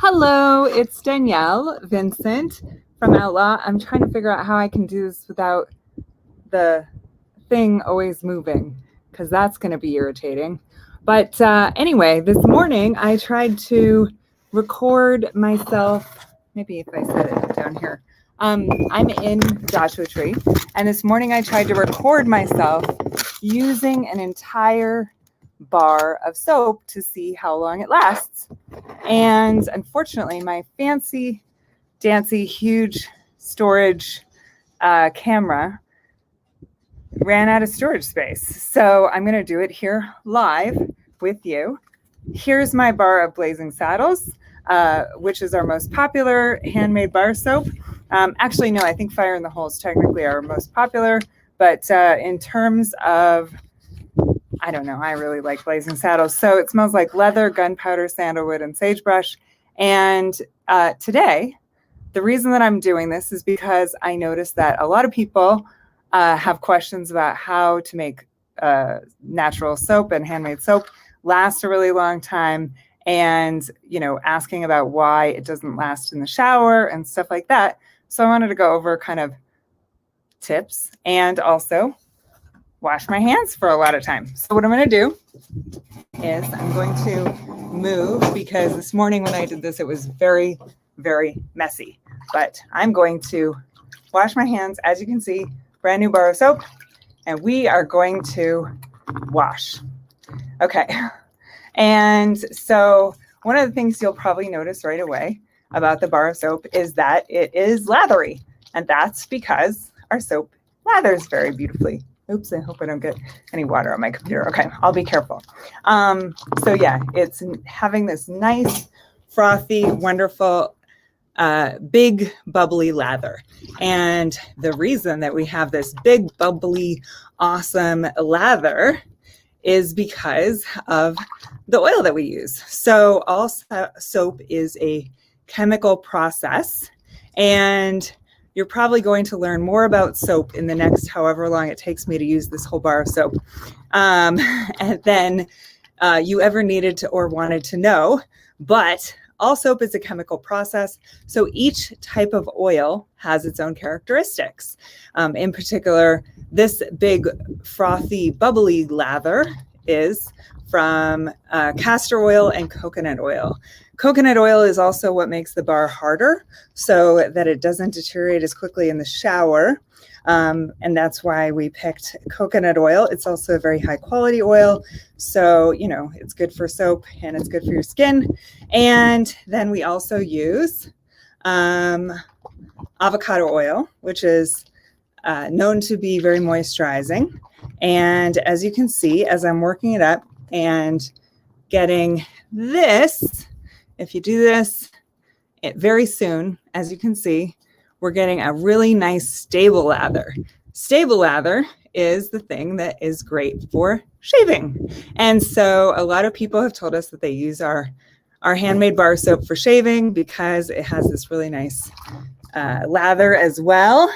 Hello, it's Danielle Vincent from Outlaw. I'm trying to figure out how I can do this without the thing always moving, because that's going to be irritating. But anyway, this morning I tried to record myself. Maybe if I set it down here. I'm in Joshua Tree, and this morning I tried to record myself using an entire bar of soap to see how long it lasts. And unfortunately, my fancy dancy huge storage camera ran out of storage space. So I'm going to do it here live with you. Here's my bar of Blazing Saddles, which is our most popular handmade bar soap. Actually, no, I think Fire in the Hole is technically our most popular. But in terms of, I don't know, I really like Blazing Saddles. So it smells like leather, gunpowder, sandalwood, and sagebrush. And today, the reason that I'm doing this is because I noticed that a lot of people have questions about how to make natural soap and handmade soap last a really long time, and asking about why it doesn't last in the shower and stuff like that. So I wanted to go over kind of tips and also wash my hands for a lot of time. So what I'm going to do is I'm going to move, because this morning when I did this, it was very, very messy. But I'm going to wash my hands. As you can see, brand new bar of soap, and we are going to wash. Okay. And so one of the things you'll probably notice right away about the bar of soap is that it is lathery. And that's because our soap lathers very beautifully. Oops, I hope I don't get any water on my computer. Okay, I'll be careful. So yeah, it's having this nice, frothy, wonderful, big, bubbly lather. And the reason that we have this big, bubbly, awesome lather is because of the oil that we use. So all soap is a chemical process, and you're probably going to learn more about soap in the next however long it takes me to use this whole bar of soap and then you ever needed to or wanted to know. But all soap is a chemical process, so each type of oil has its own characteristics. In particular, this big, frothy, bubbly lather is from castor oil and coconut oil. Coconut oil is also what makes the bar harder, so that it doesn't deteriorate as quickly in the shower. And that's why we picked coconut oil. It's also a very high quality oil. So, it's good for soap and it's good for your skin. And then we also use avocado oil, which is known to be very moisturizing. And as you can see, as I'm working it up and getting this, if you do this very soon, as you can see, we're getting a really nice stable lather. Stable lather is the thing that is great for shaving. And so a lot of people have told us that they use our handmade bar soap for shaving because it has this really nice lather as well.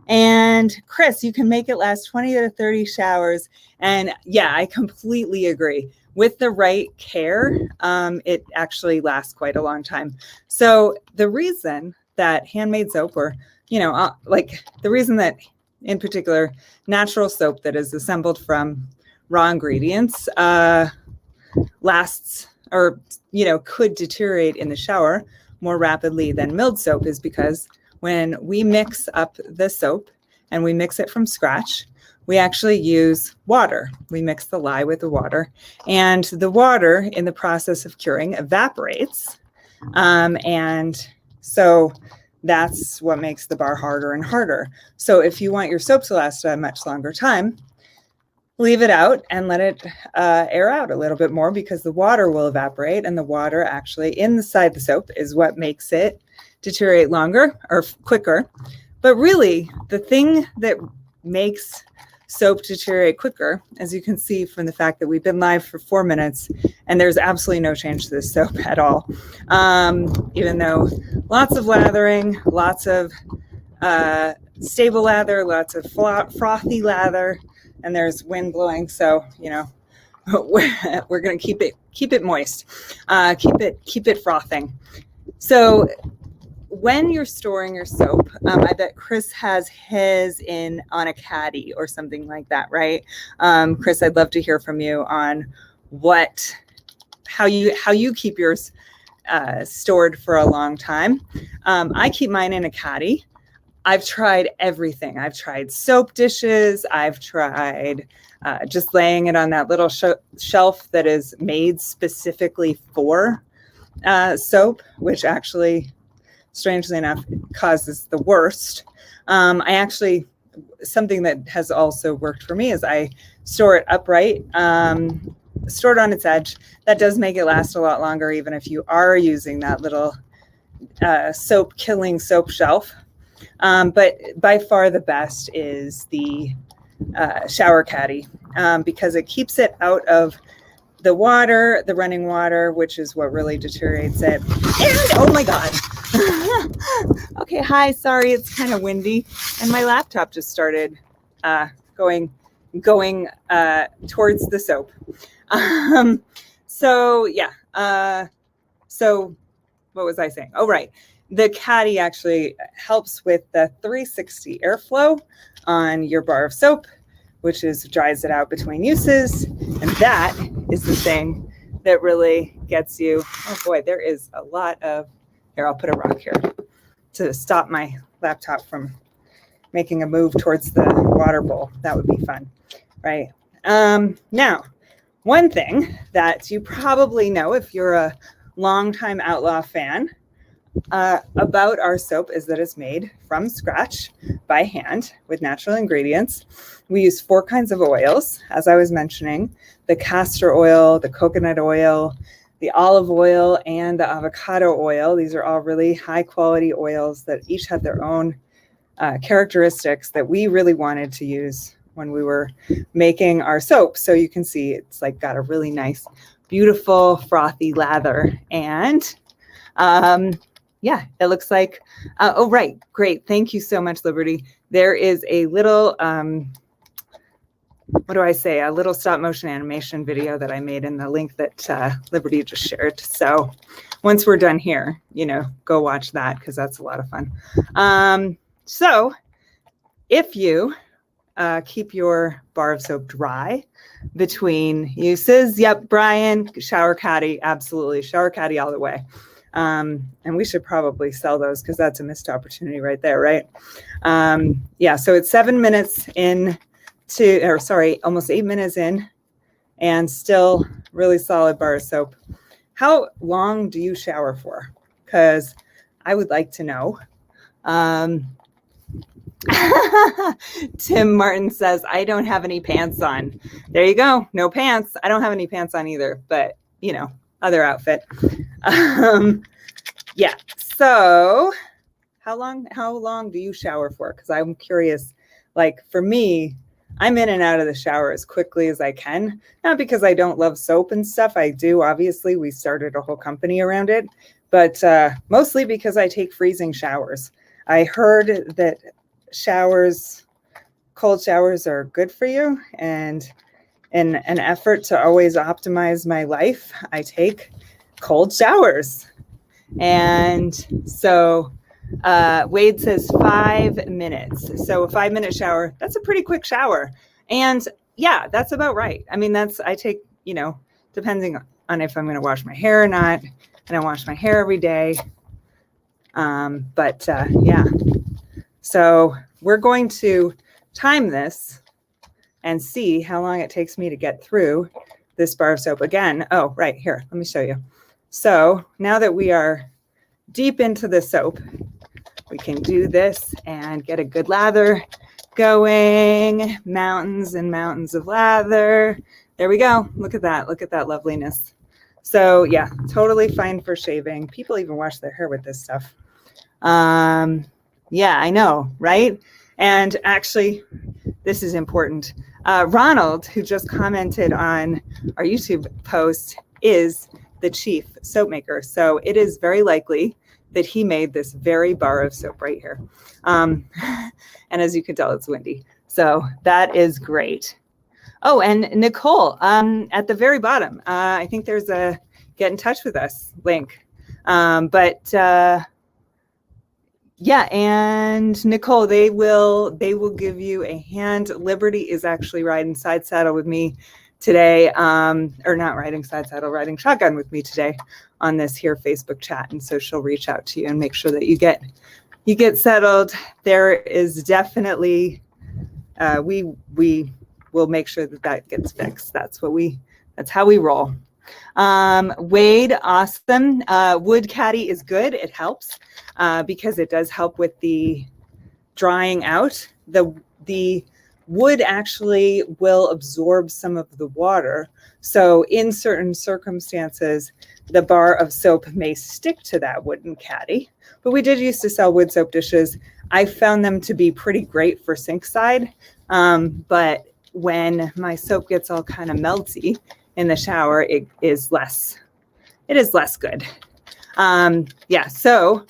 And Chris, you can make it last 20 to 30 showers. And yeah, I completely agree. With the right care, it actually lasts quite a long time. So the reason that handmade soap, or, like the reason that in particular natural soap that is assembled from raw ingredients lasts or, could deteriorate in the shower more rapidly than milled soap is because when we mix up the soap and we mix it from scratch, we actually use water. We mix the lye with the water, and the water in the process of curing evaporates. And so that's what makes the bar harder and harder. So if you want your soap to last a much longer time, leave it out and let it air out a little bit more, because the water will evaporate, and the water actually inside the soap is what makes it deteriorate longer or quicker. But really, the thing that makes soap deteriorate quicker, as you can see from the fact that we've been live for 4 minutes and there's absolutely no change to this soap at all. Even though lots of lathering, lots of stable lather, lots of frothy lather, and there's wind blowing. So, we're going to keep it moist, keep it frothing. So when you're storing your soap, I bet Chris has his in on a caddy or something like that, right? Chris, I'd love to hear from you on how you keep yours stored for a long time. I keep mine in a caddy. I've tried everything. I've tried soap dishes. I've tried just laying it on that little shelf that is made specifically for soap, which actually, strangely enough, causes the worst. Something that has also worked for me is I store it upright, store it on its edge. That does make it last a lot longer, even if you are using that little killing soap shelf. But by far the best is the shower caddy, because it keeps it out of the water, the running water, which is what really deteriorates it. And oh my God. Okay, hi, sorry, it's kind of windy. And my laptop just started going towards the soap. So what was I saying? Oh, right. The caddy actually helps with the 360 airflow on your bar of soap, which dries it out between uses. And that is the thing that really gets you. Oh boy, there is a lot of, here, I'll put a rock here to stop my laptop from making a move towards the water bowl. That would be fun, right? Now, one thing that you probably know if you're a longtime Outlaw fan about our soap is that it's made from scratch by hand with natural ingredients. We use 4 kinds of oils, as I was mentioning: the castor oil, the coconut oil, the olive oil, and the avocado oil. These are all really high quality oils that each had their own characteristics that we really wanted to use when we were making our soap. So you can see it's like got a really nice, beautiful, frothy lather. And yeah, it looks like, oh, right. Great. Thank you so much, Liberty. There is a little, what do I say? A little stop motion animation video that I made in the link that Liberty just shared. So once we're done here, go watch that because that's a lot of fun. So if you keep your bar of soap dry between uses, yep, Brian, shower caddy, absolutely. Shower caddy all the way. And we should probably sell those because that's a missed opportunity right there, right? Yeah, so it's 7 minutes in almost 8 minutes in, and still really solid bar of soap. How long do you shower for? Because I would like to know. Tim Martin says, I don't have any pants on. There you go. No pants. I don't have any pants on either, but other outfit. Yeah. So how long do you shower for? Because I'm curious. Like for me, I'm in and out of the shower as quickly as I can. Not because I don't love soap and stuff. I do. Obviously, we started a whole company around it, but mostly because I take freezing showers. I heard that cold showers are good for you. And in an effort to always optimize my life, I take cold showers. And so Wade says 5 minutes. So a 5-minute shower, that's a pretty quick shower. And yeah, that's about right. I mean, I take, depending on if I'm going to wash my hair or not. I don't wash my hair every day. Yeah. So we're going to time this and see how long it takes me to get through this bar of soap again. Oh, right here. Let me show you. So now that we are deep into the soap, we can do this and get a good lather going. Mountains and mountains of lather. There we go. Look at that. Look at that loveliness. So yeah, totally fine for shaving. People even wash their hair with this stuff. Yeah, I know, right? And actually, this is important. Ronald, who just commented on our YouTube post, is the chief soap maker. So it is very likely that he made this very bar of soap right here. And as you can tell, it's windy. So that is great. Oh, and Nicole, at the very bottom, I think there's a get in touch with us link. Yeah, and Nicole, they will give you a hand. Liberty is actually riding side saddle with me today, or not riding side saddle, riding shotgun with me today on this here Facebook chat, and so she'll reach out to you and make sure that you get settled. There is definitely we will make sure that gets fixed. That's how we roll. Wade, awesome. Wood caddy is good. It helps because it does help with the drying out. The wood actually will absorb some of the water. So in certain circumstances, the bar of soap may stick to that wooden caddy. But we did used to sell wood soap dishes. I found them to be pretty great for sink side. But when my soap gets all kind of melty in the shower, it is less good. Yeah, so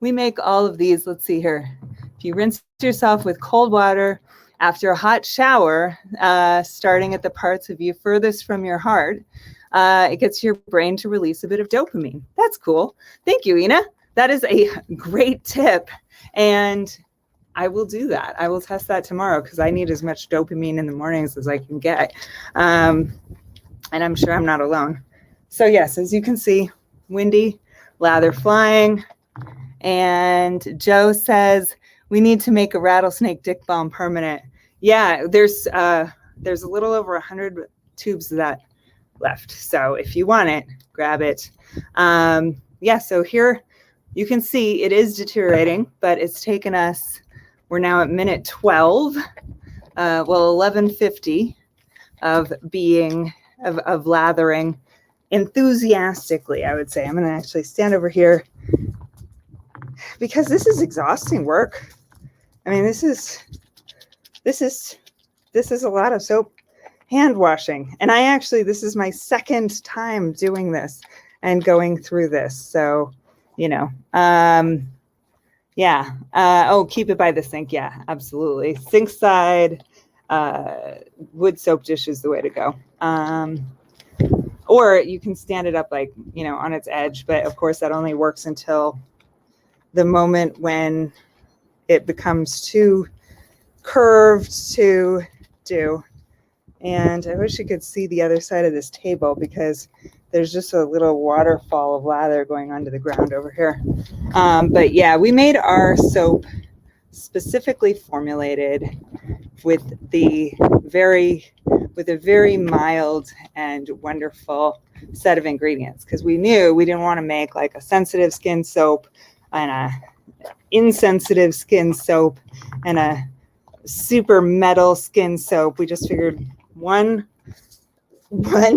we make all of these. Let's see here. If you rinse yourself with cold water after a hot shower, starting at the parts of you furthest from your heart, it gets your brain to release a bit of dopamine. That's cool. Thank you, Ina. That is a great tip. And I will do that. I will test that tomorrow because I need as much dopamine in the mornings as I can get. And I'm sure I'm not alone. So yes, as you can see, windy, lather flying. And Joe says, we need to make a rattlesnake dick balm permanent. Yeah, there's a little over 100 tubes of that left. So if you want it, grab it. Yeah, so here you can see it is deteriorating, but it's taken us, we're now at minute 12, 11:50 of lathering enthusiastically, I would say. I'm going to actually stand over here because this is exhausting work. I mean, this is a lot of soap hand washing. And this is my second time doing this and going through this. So, yeah. Oh, keep it by the sink. Yeah, absolutely. Sink side, wood soap dish is the way to go. Or you can stand it up on its edge. But of course, that only works until the moment when it becomes too curved to do. And I wish you could see the other side of this table because there's just a little waterfall of lather going onto the ground over here. But yeah, we made our soap specifically formulated with a very mild and wonderful set of ingredients because we knew we didn't want to make like a sensitive skin soap and a insensitive skin soap and a super metal skin soap. We just figured one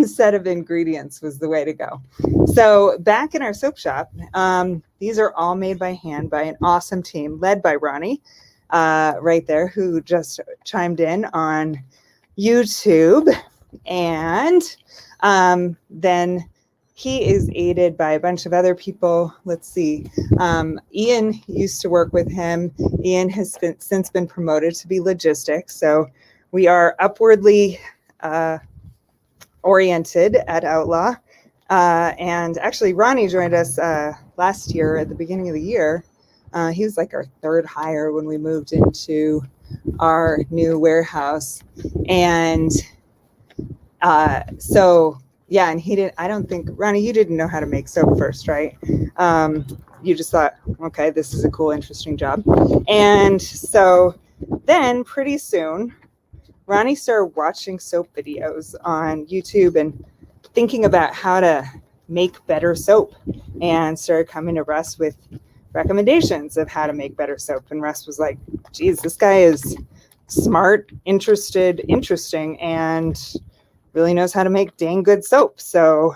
set of ingredients was the way to go. So back in our soap shop, these are all made by hand by an awesome team led by Ronnie right there, who just chimed in on YouTube. And then he is aided by a bunch of other people. Let's see. Ian used to work with him. Ian has since been promoted to be logistics. So we are upwardly oriented at Outlaw. And actually, Ronnie joined us last year at the beginning of the year. He was like our third hire when we moved into our new warehouse. And so, yeah, and I don't think, Ronnie, you didn't know how to make soap first, right? You just thought, okay, this is a cool, interesting job. And so then pretty soon, Ronnie started watching soap videos on YouTube and thinking about how to make better soap and started coming to Russ with recommendations of how to make better soap. And Russ was like, geez, this guy is smart, interesting, and really knows how to make dang good soap. So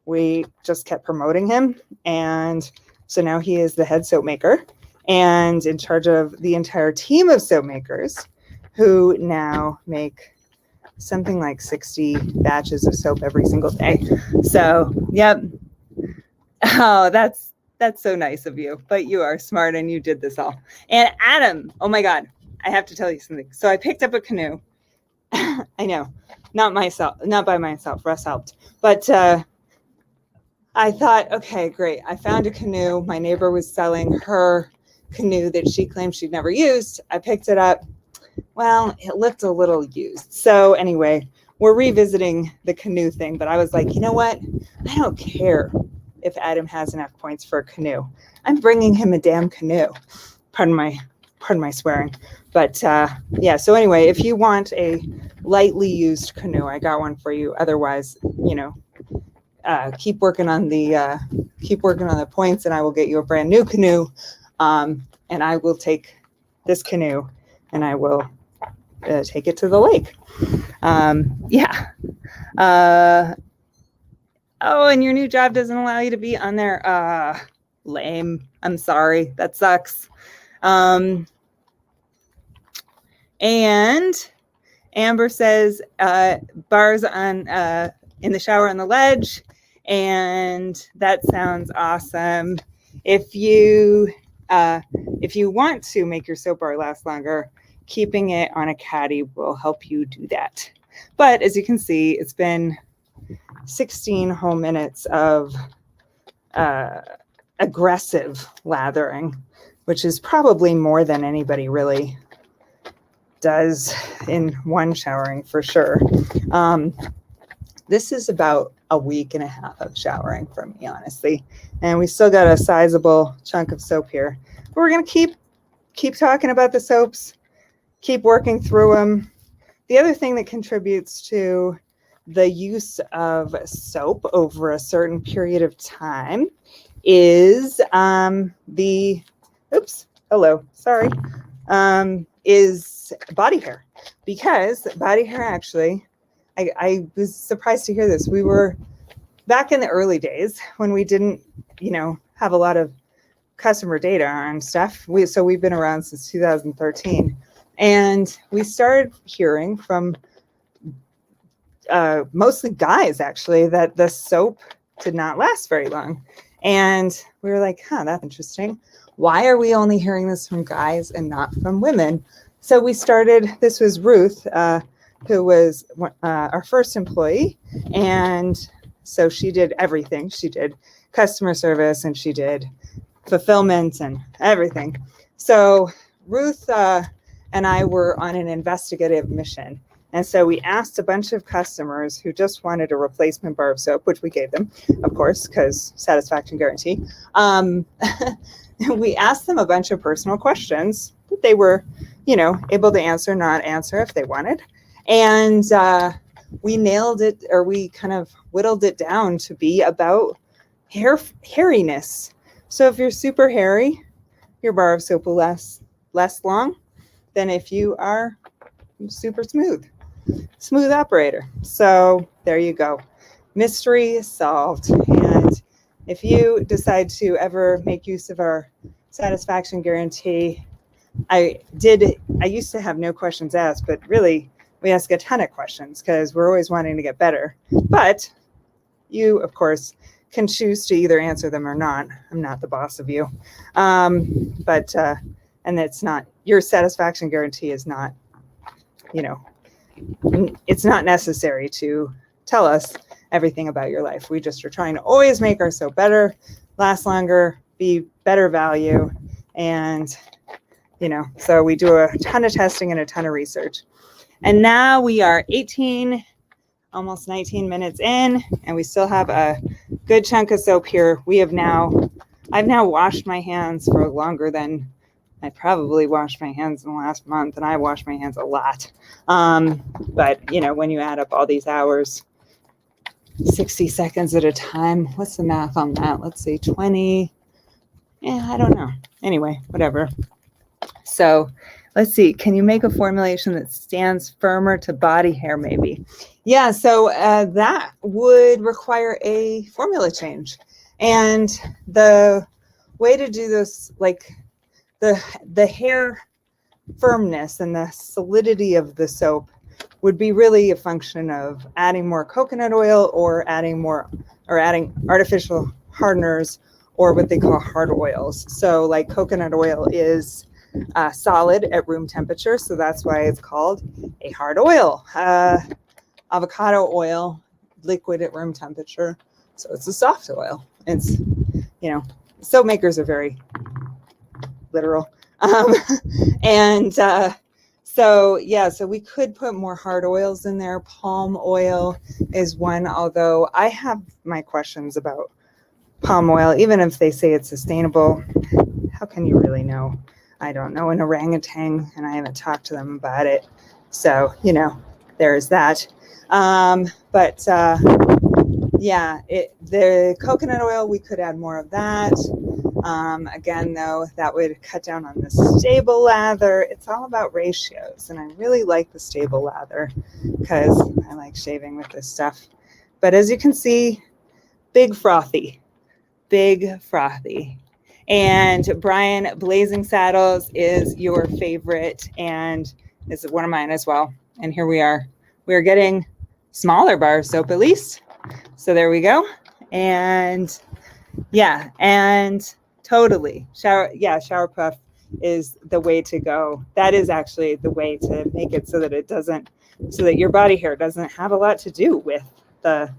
we just kept promoting him. And so now he is the head soap maker and in charge of the entire team of soap makers who now make something like 60 batches of soap every single day. So, yep. Oh, that's so nice of you. But you are smart and you did this all. And Adam, oh my God, I have to tell you something. So I picked up a canoe. I know, not by myself. Russ helped. But I thought, okay, great. I found a canoe. My neighbor was selling her canoe that she claimed she'd never used. I picked it up. Well, it looked a little used. So anyway, we're revisiting the canoe thing, but I was like, you know what? I don't care if Adam has enough points for a canoe. I'm bringing him a damn canoe. Pardon my swearing. But yeah, so anyway, if you want a lightly used canoe, I got one for you. Otherwise, keep working on the points, and I will get you a brand new canoe. And I will take this canoe, and I will take it to the lake. Yeah. Oh, and your new job doesn't allow you to be on there. Lame. I'm sorry. That sucks. And Amber says bars on in the shower on the ledge, and that sounds awesome. If you want to make your soap bar last longer, keeping it on a caddy will help you do that. But as you can see, it's been 16 whole minutes of aggressive lathering, which is probably more than anybody really does in one showering for sure. This is about a week and a half of showering for me, honestly. And we still got a sizable chunk of soap here. But we're going to keep talking about the soaps, keep working through them. The other thing that contributes to the is is body hair, because body hair actually, I was surprised to hear this. We were back in the early days when we didn't, have a lot of customer data on stuff. So we've been around since 2013, and we started hearing from mostly guys actually that the soap did not last very long. And we were like, that's interesting. Why are we only hearing this from guys and not from women? So we started, this was Ruth, who was our first employee. And so she did everything. She did customer service, and she did fulfillment and everything. So Ruth and I were on an investigative mission. And so we asked a bunch of customers who just wanted a replacement bar of soap, which we gave them, of course, because satisfaction guarantee. We asked them a bunch of personal questions that they were, able to answer, not answer if they wanted. And we nailed it, or we kind of whittled it down to be about hairiness. So if you're super hairy, your bar of soap will last less long than if you are super smooth operator. So there you go. Mystery solved. And if you decide to ever make use of our satisfaction guarantee, I used to have no questions asked, but really we ask a ton of questions because we're always wanting to get better. But you, of course, can choose to either answer them or not. I'm not the boss of you. And it's not, your satisfaction guarantee is not, it's not necessary to tell us everything about your life. We just are trying to always make our soap better, last longer, be better value. And, so we do a ton of testing and a ton of research. And now we are 18, almost 19 minutes in, and we still have a good chunk of soap here. I've now washed my hands for longer than I probably washed my hands in the last month, and I wash my hands a lot. But, when you add up all these hours, 60 seconds at a time, what's the math on that? Let's say 20. I don't know. Anyway, whatever. So let's see. Can you make a formulation that stands firmer to body hair maybe? Yeah, so that would require a formula change. And the way to do this, like the hair firmness and the solidity of the soap would be really a function of adding more coconut oil or adding artificial hardeners or what they call hard oils. So like coconut oil is solid at room temperature, so that's why it's called a hard oil. Avocado oil, liquid at room temperature. So it's a soft oil. It's, you know, soap makers are very literal. And so, yeah, so we could put more hard oils in there. Palm oil is one, although I have my questions about palm oil. Even if they say it's sustainable, how can you really know? I don't know an orangutan, and I haven't talked to them about it. So, you know, there's that. But yeah, the coconut oil, we could add more of that. Again, though, that would cut down on the stable lather. It's all about ratios, and I really like the stable lather because I like shaving with this stuff. But as you can see, big frothy. And Brian, Blazing Saddles is your favorite and is one of mine as well. And here we are. We are getting smaller bar soap at least. So there we go. And yeah, and totally shower puff is the way to go. That is actually the way to make it so that so that your body hair doesn't have a lot to do with the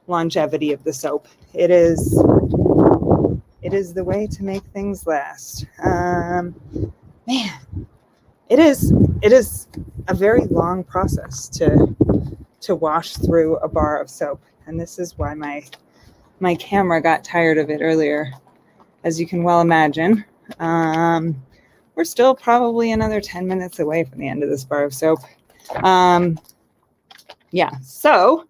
longevity of the soap. It is the way to make things last. Man, it is a very long process to wash through a bar of soap. And this is why my camera got tired of it earlier. As you can well imagine, we're still probably another 10 minutes away from the end of this bar of soap. Yeah, so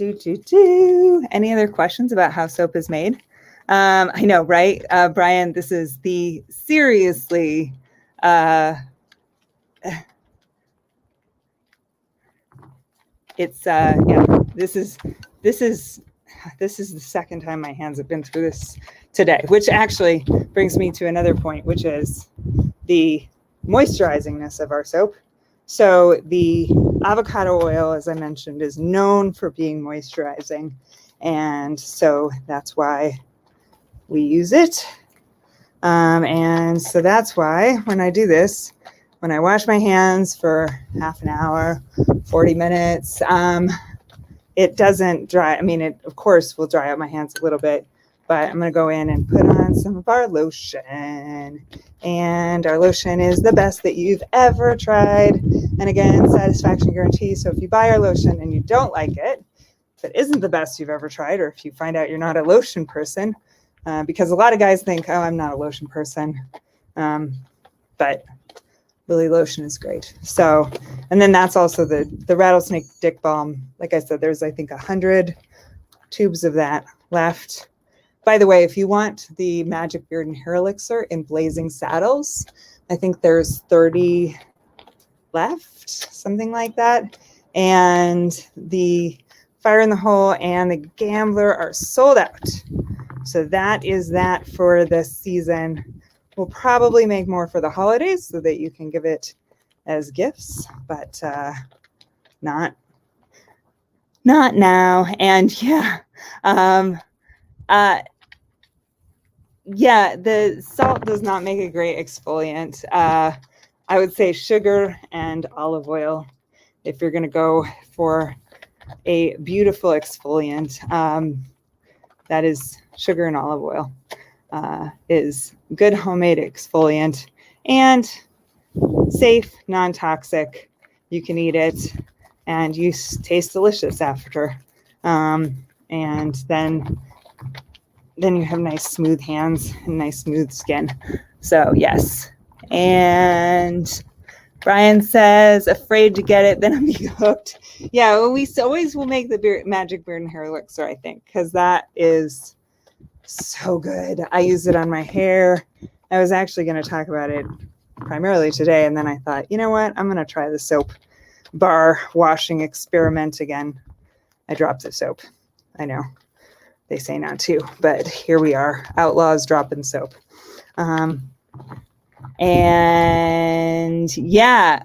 any other questions about how soap is made? I know, right? Brian, this is the seriously, it's, yeah, this is the second time my hands have been through this today, which actually brings me to another point, which is the moisturizingness of our soap. So the avocado oil, as I mentioned, is known for being moisturizing. And so that's why we use it. And so that's why when I do this, when I wash my hands for half an hour, 40 minutes, it doesn't dry. I mean, it of course will dry out my hands a little bit, but I'm going to go in and put on some of our lotion. And our lotion is the best that you've ever tried. And again, satisfaction guarantee. So if you buy our lotion and you don't like it, if it isn't the best you've ever tried, or if you find out you're not a lotion person, because a lot of guys think, oh, I'm not a lotion person. But Lily lotion is great. So, and then that's also the rattlesnake dick balm. Like I said, there's, I think, 100 tubes of that left. By the way, if you want the Magic Beard and Hair Elixir in Blazing Saddles, I think there's 30 left, something like that. And the Fire in the Hole and the Gambler are sold out. So that is that for this season. We'll probably make more for the holidays so that you can give it as gifts, but not now. And yeah, yeah, the salt does not make a great exfoliant. I would say sugar and olive oil if you're going to go for a beautiful exfoliant. That is sugar and olive oil. Is good homemade exfoliant and safe, non-toxic. You can eat it and you taste delicious after. And then you have nice smooth hands and nice smooth skin. So yes. And Brian says, afraid to get it, then I'll be hooked. Yeah, well, we always will make the Magic Beard and Hair Elixir, I think, because that is so good. I use it on my hair. I was actually going to talk about it primarily today, and then I thought, you know what? I'm going to try the soap bar washing experiment again. I dropped the soap. I know they say not to, but here we are, outlaws dropping soap. And yeah,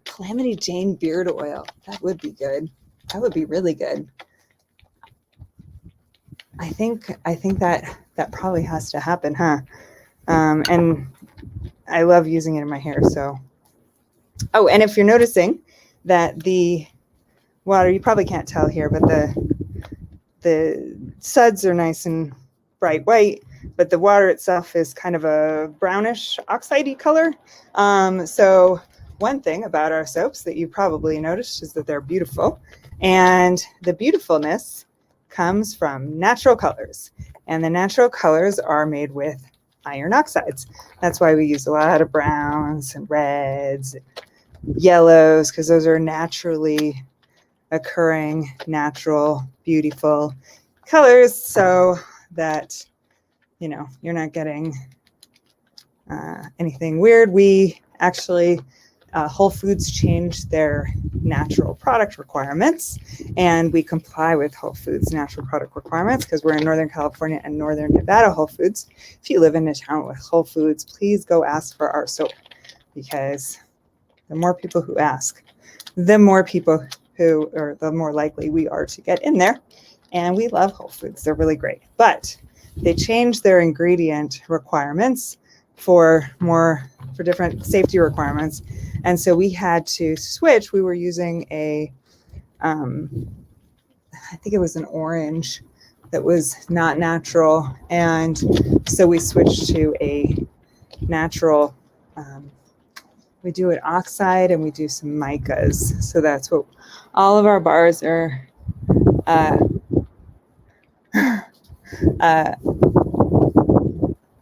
Calamity Jane beard oil. That would be good. That would be really good. I think that probably has to happen, huh? And I love using it in my hair. So, oh, and if you're noticing that the water, you probably can't tell here, but the suds are nice and bright white, but the water itself is kind of a brownish oxidey color. So one thing about our soaps that you probably noticed is that they're beautiful, and the beautifulness comes from natural colors, and the natural colors are made with iron oxides. That's why we use a lot of browns and reds, yellows, because those are naturally occurring, natural, beautiful colors, so that, you know, you're not getting anything weird. We actually, Whole Foods changed their natural product requirements, and we comply with Whole Foods natural product requirements because we're in Northern California and Northern Nevada Whole Foods. If you live in a town with Whole Foods, please go ask for our soap, because the more people who ask, the more people who, or the more likely we are to get in there. And we love Whole Foods. They're really great. But they changed their ingredient requirements for different safety requirements. And so we had to switch. We were using I think it was an orange that was not natural. And so we switched to a natural, we do an oxide and we do some micas. So that's what all of our bars are,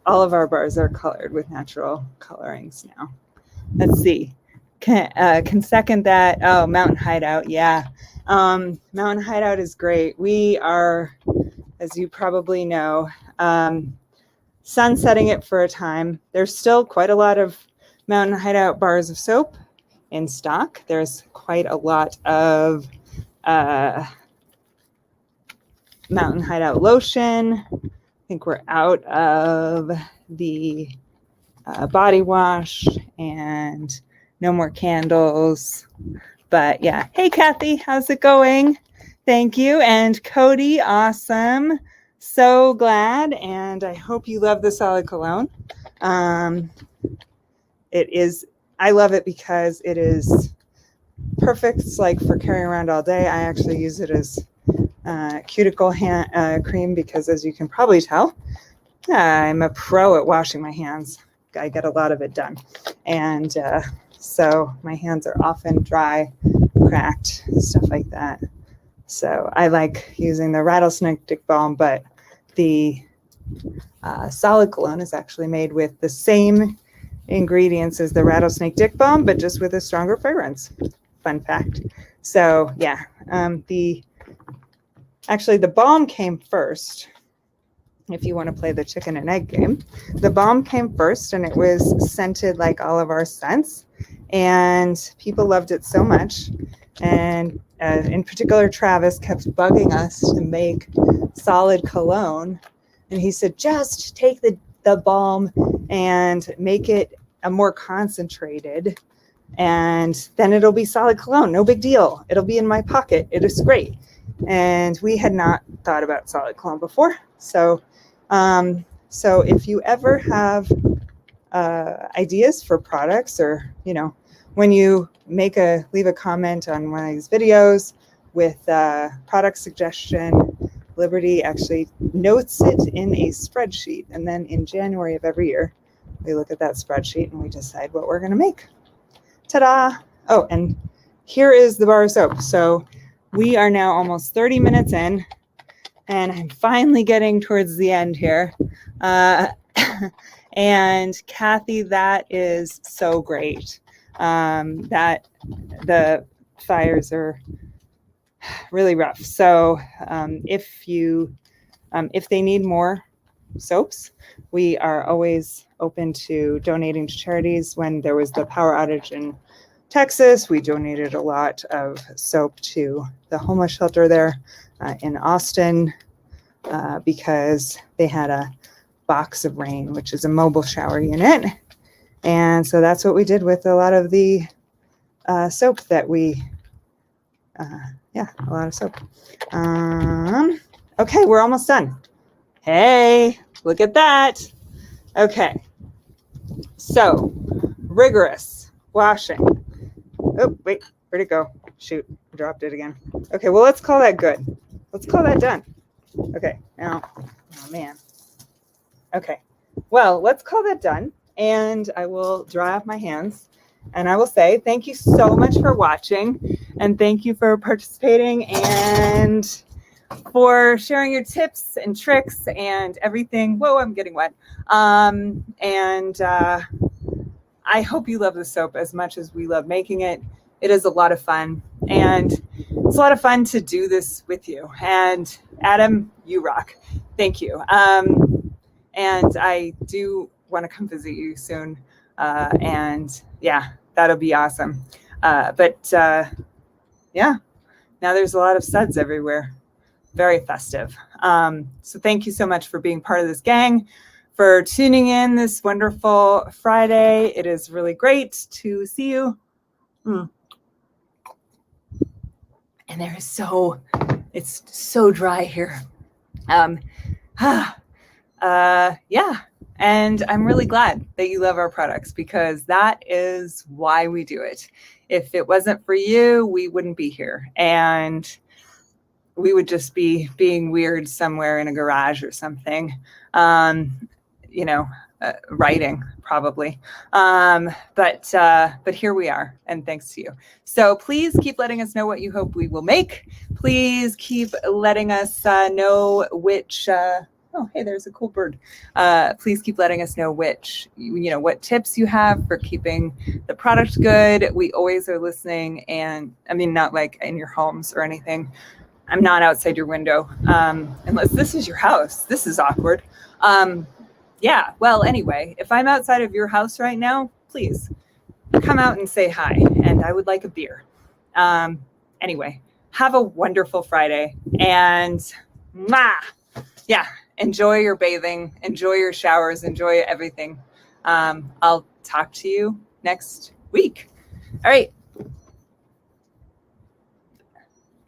all of our bars are colored with natural colorings now. Let's see. Can second that. Oh, Mountain Hideout. Yeah. Mountain Hideout is great. We are, as you probably know, sunsetting it for a time. There's still quite a lot of Mountain Hideout bars of soap in stock. There's quite a lot of Mountain Hideout lotion. I think we're out of the body wash and no more candles. But yeah. Hey, Kathy, how's it going? Thank you. And Cody, awesome. So glad. And I hope you love the solid cologne. It is, I love it because it is perfect. It's like for carrying around all day. I actually use it as cuticle cream because, as you can probably tell, I'm a pro at washing my hands. I get a lot of it done. And so my hands are often dry, cracked, stuff like that. So I like using the rattlesnake dick balm, but the solid cologne is actually made with the same ingredients as the rattlesnake dick balm, but just with a stronger fragrance. Fun fact. So yeah, actually the balm came first. If you want to play the chicken and egg game, the balm came first, and it was scented like all of our scents, and people loved it so much. And in particular, Travis kept bugging us to make solid cologne, and he said, just take the balm and make it a more concentrated, and then it'll be solid cologne. No big deal. It'll be in my pocket. It is great. And we had not thought about solid cologne before. So if you ever have ideas for products, or, you know, when you leave a comment on one of these videos with product suggestion, Liberty actually notes it in a spreadsheet. And then in January of every year, we look at that spreadsheet and we decide what we're going to make. Ta-da! Oh, and here is the bar of soap. So we are now almost 30 minutes in, and I'm finally getting towards the end here. And Kathy, that is so great. That the fires are really rough. So if they need more soaps, we are always open to donating to charities. When there was the power outage in Texas, we donated a lot of soap to the homeless shelter there in Austin because they had a box of rain, which is a mobile shower unit. And so that's what we did with a lot of the soap that we, a lot of soap. Okay, we're almost done. Hey, look at that. Okay, so rigorous washing. Oh, wait, where'd it go? Shoot, I dropped it again. Okay, well, let's call that good. Let's call that done. Okay, now, oh man. Okay, well, let's call that done. And I will dry off my hands. And I will say thank you so much for watching. And thank you for participating and for sharing your tips and tricks and everything. Whoa, I'm getting wet. And I hope you love the soap as much as we love making it. It is a lot of fun. And it's a lot of fun to do this with you. And Adam, you rock. Thank you. And I do want to come visit you soon. And yeah, that'll be awesome. Yeah, now there's a lot of suds everywhere. Very festive. So thank you so much for being part of this gang, for tuning in this wonderful Friday. It is really great to see you. And it's so dry here. Yeah. And I'm really glad that you love our products, because that is why we do it. If it wasn't for you, we wouldn't be here. And we would just be being weird somewhere in a garage or something, writing probably. But here we are, and thanks to you. So please keep letting us know what you hope we will make. Please keep letting us know which. Oh, hey, there's a cool bird. Please keep letting us know what tips you have for keeping the product good. We always are listening, and I mean, not like in your homes or anything. I'm not outside your window, unless this is your house. This is awkward. Yeah, well, anyway, if I'm outside of your house right now, please come out and say hi, and I would like a beer. Anyway, have a wonderful Friday, and yeah, enjoy your bathing, enjoy your showers, enjoy everything. I'll talk to you next week. All right.